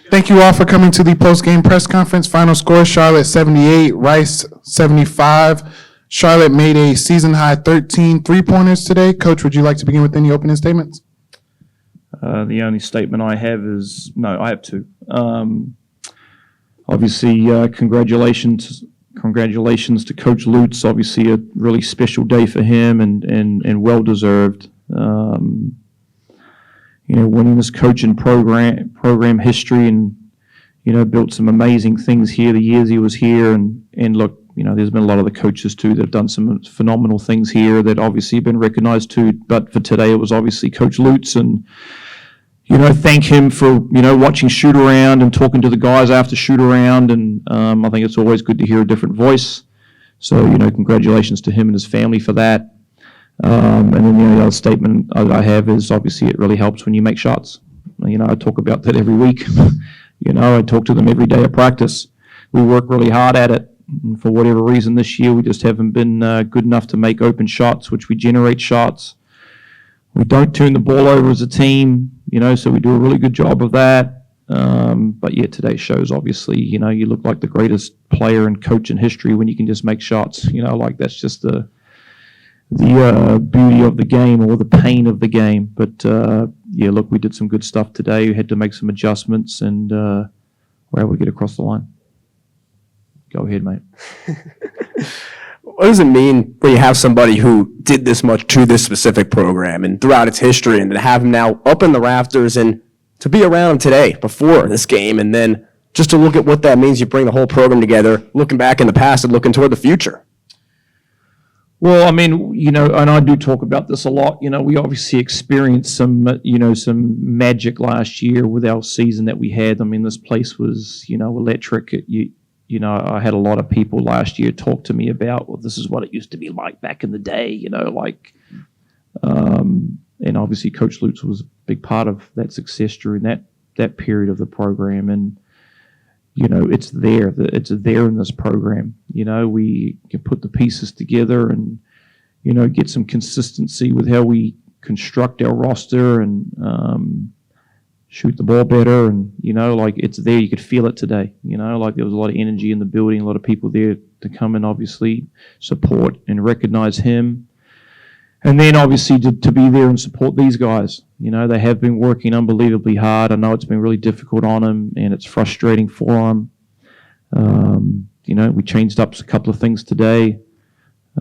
Thank you all for coming to the post-game press conference. Final score, Charlotte 78, Rice 75. Charlotte made a season-high 13 three-pointers today. Coach, would you like to begin with any opening statements? The only statement I have is, no, I have two. Obviously, congratulations to Coach Lutz. Obviously, a really special day for him and well-deserved. Winning this coaching program history and, built some amazing things here the years he was here. And look, there's been a lot of the coaches too that have done some phenomenal things here that obviously have been recognized too. But for today, it was obviously Coach Lutz and, thank him for, watching shoot around and talking to the guys after shoot around. And I think it's always good to hear a different voice. So, congratulations to him and his family for that. And then the only other statement that I have is obviously it really helps when you make shots. I talk about that every week. I talk to them every day at practice. We work really hard at it. And for whatever reason this year, we just haven't been good enough to make open shots, which we generate shots. We don't turn the ball over as a team, so we do a really good job of that. But yeah, today shows obviously, you look like the greatest player and coach in history when you can just make shots. That's just the beauty of the game or the pain of the game. But look, we did some good stuff today. We had to make some adjustments and we're able to get across the line. Go ahead, mate. What does it mean when you have somebody who did this much to this specific program and throughout its history and to have him now up in the rafters and to be around today before this game and then just to look at what that means, you bring the whole program together, looking back in the past and looking toward the future? Well, I mean, and I do talk about this a lot. We obviously experienced some magic last year with our season that we had. I mean, this place was, electric. I had a lot of people last year talk to me about, well, this is what it used to be like back in the day, and obviously Coach Lutz was a big part of that success during that period of the program. And, it's there in this program. We can put the pieces together and, get some consistency with how we construct our roster and shoot the ball better. And, it's there. You could feel it today. There was a lot of energy in the building, a lot of people there to come and obviously support and recognize him. And then obviously to be there and support these guys. They have been working unbelievably hard. I know it's been really difficult on them and it's frustrating for them. We changed up a couple of things today.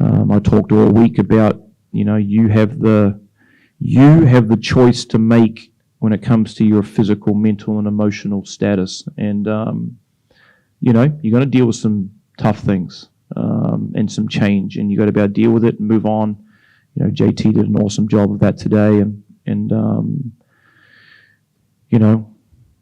I talked all week about, you have the choice to make when it comes to your physical, mental, and emotional status. And, you're going to deal with some tough things and some change, and you got to be able to deal with it and move on. JT did an awesome job of that today, and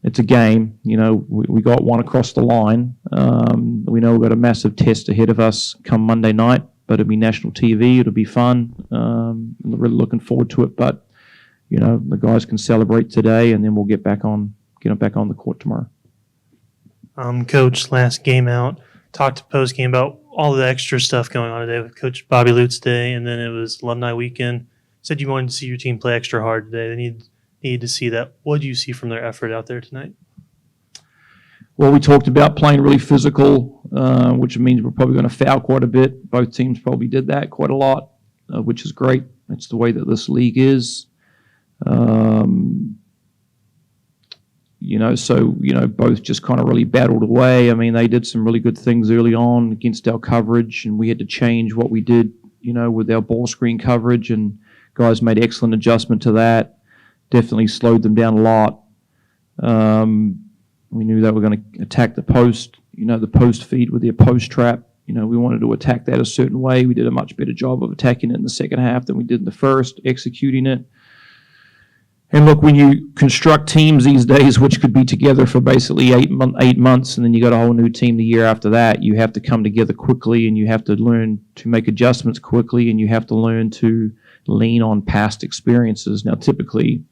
it's a game. We got one across the line. We know we've got a massive test ahead of us come Monday night, but it'll be national TV. It'll be fun. I'm really looking forward to it. But the guys can celebrate today, and then we'll get back on the court tomorrow. Coach, last game out, talked post game about all the extra stuff going on today with Coach Bobby Lutz Day, and then it was Alumni Weekend. Said you wanted to see your team play extra hard today. They need to see that. What do you see from their effort out there tonight? Well, we talked about playing really physical, which means we're probably going to foul quite a bit. Both teams probably did that quite a lot, which is great. It's the way that this league is. Both just kind of really battled away. I mean, they did some really good things early on against our coverage, and we had to change what we did, with our ball screen coverage, and guys made excellent adjustment to that. Definitely slowed them down a lot. We knew they were going to attack the post, the post feed with their post trap. We wanted to attack that a certain way. We did a much better job of attacking it in the second half than we did in the first, executing it. And look, when you construct teams these days, which could be together for basically 8 months, and then you got a whole new team the year after that, you have to come together quickly, and you have to learn to make adjustments quickly, and you have to learn to lean on past experiences. Now, typically,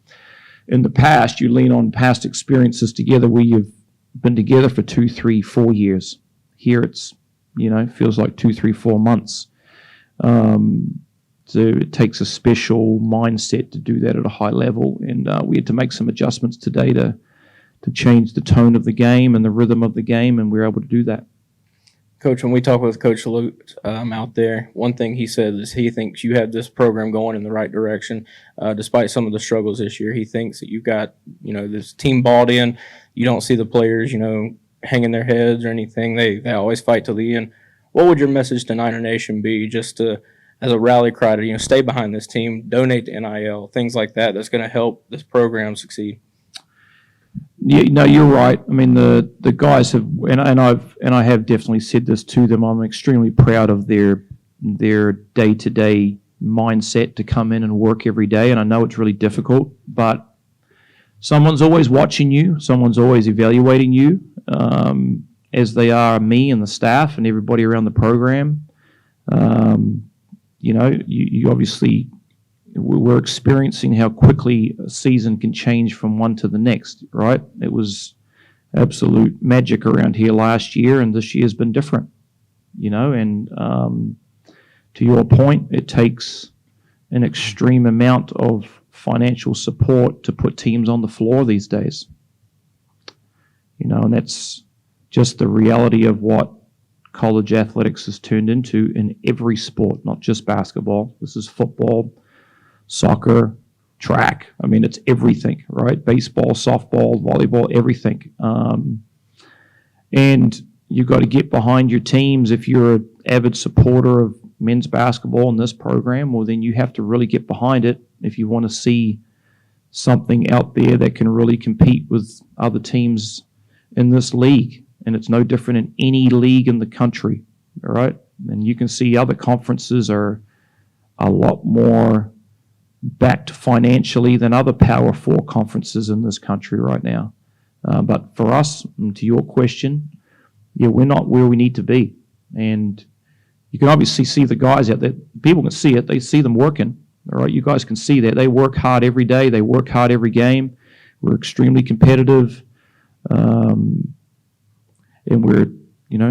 in the past, you lean on past experiences together where you've been together for 2, 3, 4 years. Here it's, feels like 2, 3, 4 months. So it takes a special mindset to do that at a high level. And we had to make some adjustments today to change the tone of the game and the rhythm of the game, and we're able to do that. Coach, when we talk with Coach Lute out there, one thing he said is he thinks you have this program going in the right direction, despite some of the struggles this year. He thinks that you've got, this team bought in. You don't see the players, hanging their heads or anything. They always fight till the end. What would your message to Niner Nation be, just to, as a rally cry to, stay behind this team, donate to NIL, things like that, that's going to help this program succeed? Yeah, no, you're right. I mean, the guys have, and I have definitely said this to them. I'm extremely proud of their day-to-day mindset to come in and work every day. And I know it's really difficult, but someone's always watching you. Someone's always evaluating you, as they are me and the staff and everybody around the program. You obviously. We're experiencing how quickly a season can change from one to the next, right? It was absolute magic around here last year, and this year's been different, and to your point, it takes an extreme amount of financial support to put teams on the floor these days, and that's just the reality of what college athletics has turned into in every sport, not just basketball. This is football, soccer, track. I mean, it's everything, right? Baseball, softball, volleyball, everything. And you've got to get behind your teams. If you're an avid supporter of men's basketball in this program, well, then you have to really get behind it if you want to see something out there that can really compete with other teams in this league. And it's no different in any league in the country, all right? And you can see other conferences are a lot more backed financially than other Power 4 conferences in this country right now. But for us, to your question, we're not where we need to be. And you can obviously see the guys out there. People can see it. They see them working. All right, you guys can see that. They work hard every day. They work hard every game. We're extremely competitive. And we're,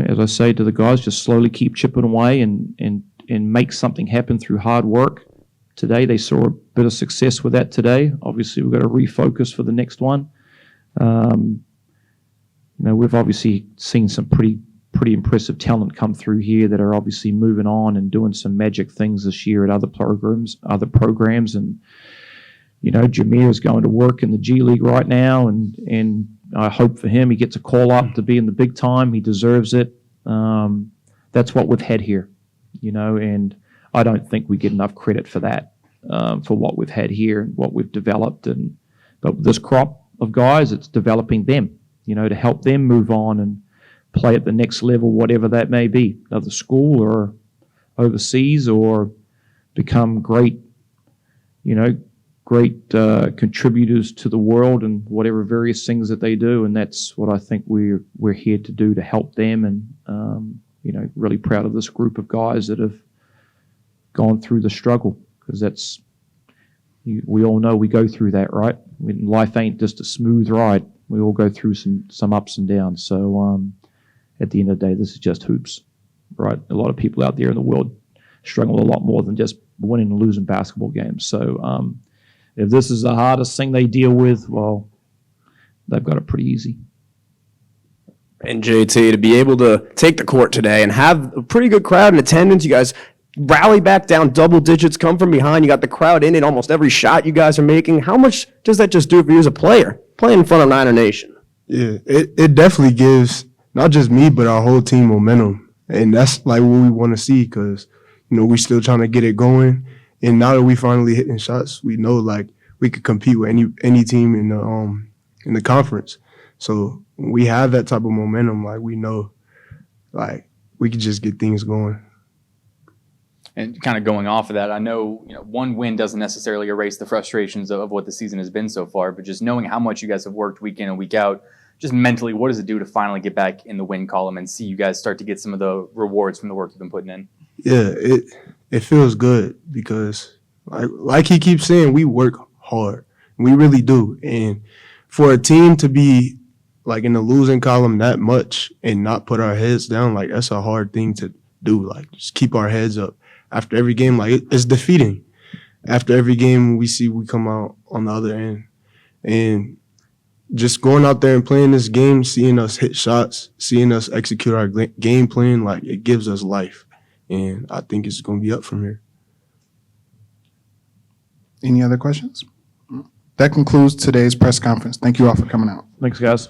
as I say to the guys, just slowly keep chipping away and make something happen through hard work. Today, they saw a bit of success with that today. Obviously, we've got to refocus for the next one. We've obviously seen some pretty impressive talent come through here that are obviously moving on and doing some magic things this year at other programs. And, Jameer is going to work in the G League right now, and I hope for him he gets a call up to be in the big time. He deserves it. That's what we've had here, and I don't think we get enough credit for that, for what we've had here and what we've developed. But this crop of guys, it's developing them, to help them move on and play at the next level, whatever that may be, another school or overseas, or become great contributors to the world and whatever various things that they do. And that's what I think we're here to do, to help them. And really proud of this group of guys that have gone through the struggle, because we all know we go through that, right? Life ain't just a smooth ride. We all go through some ups and downs. So at the end of the day, this is just hoops, right? A lot of people out there in the world struggle a lot more than just winning and losing basketball games. So if this is the hardest thing they deal with, well, they've got it pretty easy. And JT, to be able to take the court today and have a pretty good crowd in attendance, you guys rally back down double digits, come from behind. You got the crowd in almost every shot you guys are making. How much does that just do for you as a player, playing in front of Niner Nation? Yeah, it definitely gives not just me, but our whole team momentum. And that's like what we want to see, because, we're still trying to get it going. And now that we finally hitting shots, we know like we could compete with any team in the conference. So when we have that type of momentum, like we know, like we could just get things going. And kind of going off of that, I know, one win doesn't necessarily erase the frustrations of what the season has been so far, but just knowing how much you guys have worked week in and week out, just mentally, what does it do to finally get back in the win column and see you guys start to get some of the rewards from the work you've been putting in? Yeah, it feels good, because like he keeps saying, we work hard. We really do. And for a team to be like in the losing column that much and not put our heads down, like that's a hard thing to do. Like just keep our heads up. After every game, like it's defeating. After every game, we come out on the other end. And just going out there and playing this game, seeing us hit shots, seeing us execute our game plan, like it gives us life. And I think it's going to be up from here. Any other questions? That concludes today's press conference. Thank you all for coming out. Thanks, guys.